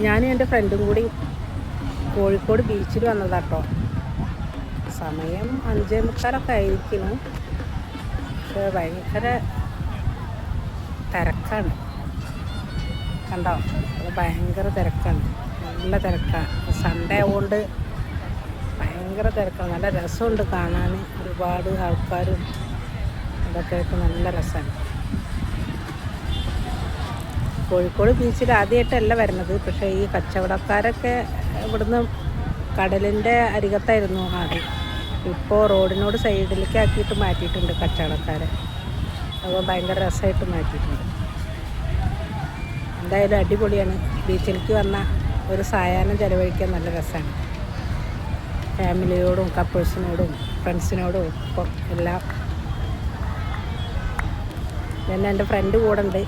ഞാനും എൻ്റെ ഫ്രണ്ടും കൂടി കോഴിക്കോട് ബീച്ചിൽ വന്നതാട്ടോ. സമയം 5:45 ആയിരിക്കുന്നു. പക്ഷേ ഭയങ്കര തിരക്കാണ്. കണ്ടോ, ഭയങ്കര തിരക്കാണ്, നല്ല തിരക്കാണ്. സൺഡേ ആയതുകൊണ്ട് ഭയങ്കര തിരക്കാണ്. നല്ല രസമുണ്ട് കാണാൻ, ഒരുപാട് ആൾക്കാരും ഇതൊക്കെ ആയിട്ട് നല്ല രസമാണ്. കോഴിക്കോട് ബീച്ചിൽ ആദ്യമായിട്ടല്ല വരുന്നത്. പക്ഷേ ഈ കച്ചവടക്കാരൊക്കെ ഇവിടുന്ന് കടലിൻ്റെ അരികത്തായിരുന്നു ആദ്യം. ഇപ്പോൾ റോഡിനോട് സൈഡിലേക്ക് ആക്കിയിട്ട് മാറ്റിയിട്ടുണ്ട് കച്ചവടക്കാരെ. അപ്പോൾ ഭയങ്കര രസമായിട്ട് മാറ്റിയിട്ടുണ്ട്. എന്തായാലും അടിപൊളിയാണ്. ബീച്ചിലേക്ക് വന്ന ഒരു സായാഹ്നം ചിലവഴിക്കാൻ നല്ല രസമാണ്. ഫാമിലിയോടും കപ്പിൾസിനോടും ഫ്രണ്ട്സിനോടും ഒപ്പം എല്ലാം. പിന്നെ എൻ്റെ ഫ്രണ്ട് കൂടെ ഉണ്ട്.